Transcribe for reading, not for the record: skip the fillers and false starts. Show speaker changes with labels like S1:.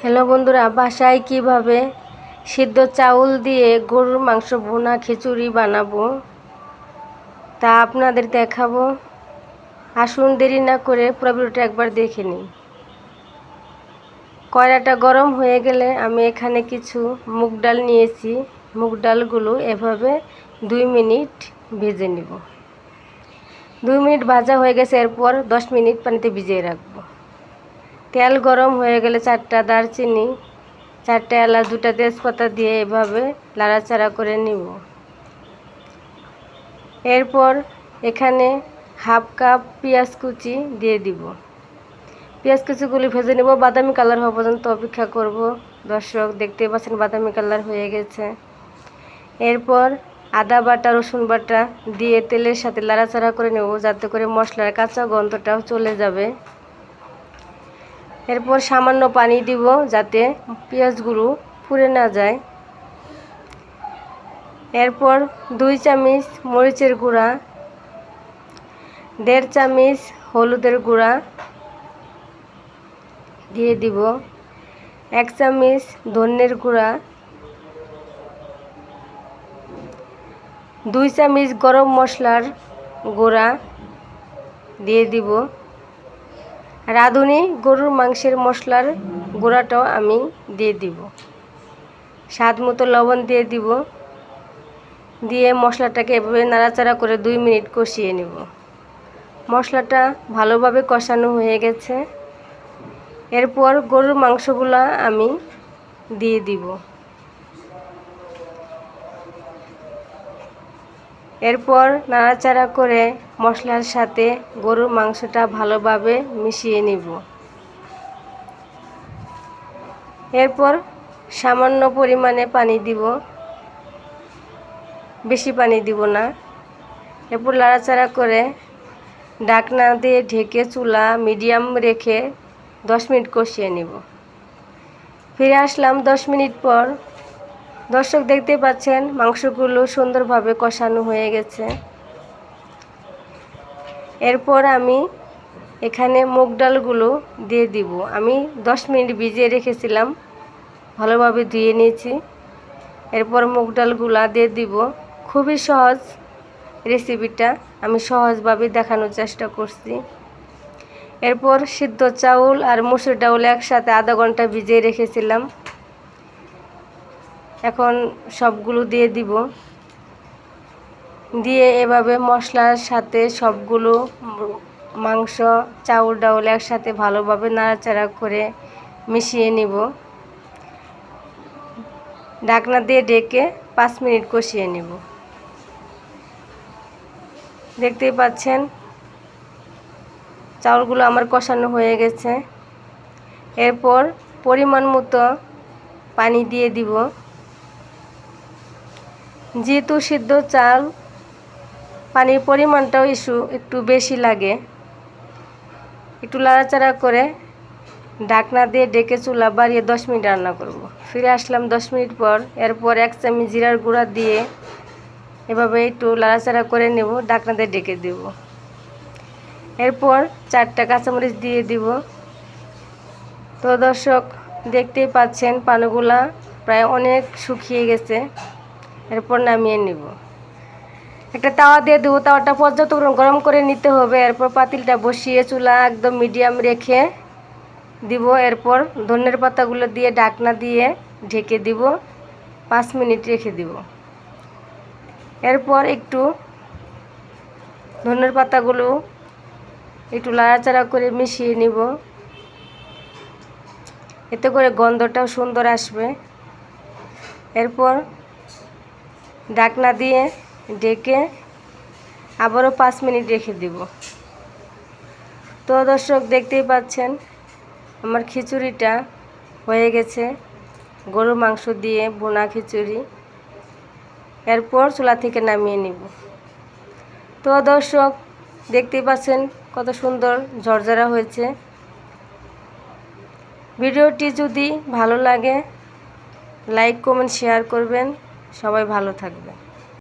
S1: Hello বন্ধুরা, বাসায় কিভাবে সিদ্ধ চাউল দিয়ে গরুর মাংস ভুনা খিচুড়ি বানাবো তা আপনাদের দেখাবো। আসুন দেরি না করে পুরো ভিডিওটা একবার দেখে নিন। কড়াইটা গরম হয়ে গেলে আমি এখানে কিছু মুগ ডাল নিয়েছি। মুগ ডালগুলো এভাবে 2 মিনিট ভেজে নিব। 2 মিনিট ভাজা হয়ে গেছে, এরপর 10 মিনিট পানিতে ভিজিয়ে রাখবো। তেল গরম হয়ে গেলে 4টা দারচিনি, 4টা এলাচ, 2টা তেজপাতা দিয়ে এভাবে নাড়াচাড়া করে নিব। এরপর এখানে হাফ কাপ পেঁয়াজ কুচি দিয়ে দিব। পেঁয়াজ কুচিগুলি ভেজে নেব, বাদামি কালার হওয়া পর্যন্ত অপেক্ষা করব। দর্শক দেখতে পাচ্ছেন বাদামি কালার হয়ে গেছে। এরপর আদা বাটা, রসুন বাটা দিয়ে তেলের সাথে নাড়াচাড়া করে নেব, যাতে করে মশলার কাঁচা গন্ধটাও চলে যাবে। এরপর সামান্য পানি দিব, যাতে পেঁয়াজগুলো পুড়ে না যায়। এরপর 2 চামচ মরিচের গুঁড়া, 1.5 চামচ হলুদের গুঁড়া দিয়ে দিব, 1 চামচ ধনিয়ার গুঁড়া, 2 চামচ গরম মশলার গুঁড়া দিয়ে দিব। রাঁধুনি গরুর মাংসের মশলার গুঁড়াটাও আমি দিয়ে দিব। স্বাদ মতো লবণ দিয়ে দিব। দিয়ে মশলাটাকে এভাবে নাড়াচাড়া করে 2 মিনিট কষিয়ে নেব। মশলাটা ভালোভাবে কষানো হয়ে গেছে। এরপর গরুর মাংসগুলো আমি দিয়ে দিব। এরপর নাড়াচাড়া করে মশলার সাথে গরুর মাংসটা ভালোভাবে মিশিয়ে নিব। এরপর সামান্য পরিমাণে পানি দিব, বেশি পানি দিব না। এরপর নাড়াচাড়া করে ঢাকনা দিয়ে ঢেকে চুলা মিডিয়াম রেখে 10 মিনিট কষিয়ে নিব। ফিরে আসলাম 10 মিনিট পর। দর্শক দেখতে পাচ্ছেন মাংসগুলো সুন্দরভাবে কষানো হয়ে গেছে। এরপর আমি এখানে মুগ ডালগুলো দিয়ে দিব। আমি 10 মিনিট ভিজিয়ে রেখেছিলাম, ভালোভাবে ধুয়ে নিয়েছি। এরপর মুগ ডালগুলা দিয়ে দিব। খুবই সহজ রেসিপিটা, আমি সহজভাবে দেখানোর চেষ্টা করছি। এরপর সিদ্ধ চাউল আর মসুর ডাউল একসাথে আধা ঘন্টা ভিজিয়ে রেখেছিলাম, এখন সবগুলো দিয়ে দিব। দিয়ে এভাবে মশলার সাথে সবগুলো মাংস, চাউল, ডাউল একসাথে ভালোভাবে নাড়াচাড়া করে মিশিয়ে নিব। ঢাকনা দিয়ে ঢেকে 5 মিনিট কষিয়ে নেব। দেখতেই পাচ্ছেন চাউলগুলো আমার কষানো হয়ে গেছে। এরপর পরিমাণ মতো পানি দিয়ে দিব। যেহেতু সিদ্ধ চাল, পানির পরিমাণটাও একটু বেশি লাগে। একটু নাড়াচাড়া করে ঢাকনা দিয়ে ঢেকে চুলা বাড়িয়ে 10 মিনিট রান্না করব। ফিরে আসলাম 10 মিনিট পর। এরপর 1 চামচ জিরার গুঁড়া দিয়ে এভাবে একটু নাড়াচাড়া করে নেব, ঢাকনা দিয়ে ঢেকে দেব। এরপর 4টা কাঁচামরিচ দিয়ে দিব। তো দর্শক দেখতেই পাচ্ছেন পানিগুলা প্রায় অনেক শুকিয়ে গেছে। এরপর নামিয়ে নেব। একটা তাওয়া দিয়ে দেবো, তাওয়াটা পর্যাপ্ত গরম করে নিতে হবে। এরপর পাতিলটা বসিয়ে চুলা একদম মিডিয়াম রেখে দিব। এরপর ধনের পাতাগুলো দিয়ে ঢাকনা দিয়ে ঢেকে দিব, 5 মিনিট রেখে দিব। এরপর একটু ধনের পাতাগুলো একটু নাড়াচাড়া করে মিশিয়ে নিব, এতে করে গন্ধটাও সুন্দর আসবে। এরপর ঢাকনা দিয়ে ঢেকে আবারও 5 মিনিট রেখে দিব। তো দর্শক দেখতেই পাচ্ছেন আমার খিচুড়িটা হয়ে গেছে, গরুর মাংস দিয়ে ভুনা খিচুড়ি। এরপর চুলা থেকে নামিয়ে নিব। তো দর্শক দেখতেই পাচ্ছেন কত সুন্দর ঝরঝরা হয়েছে। ভিডিওটি যদি ভালো লাগে লাইক, কমেন্ট, শেয়ার করবেন। সবাই ভালো থাকবেন।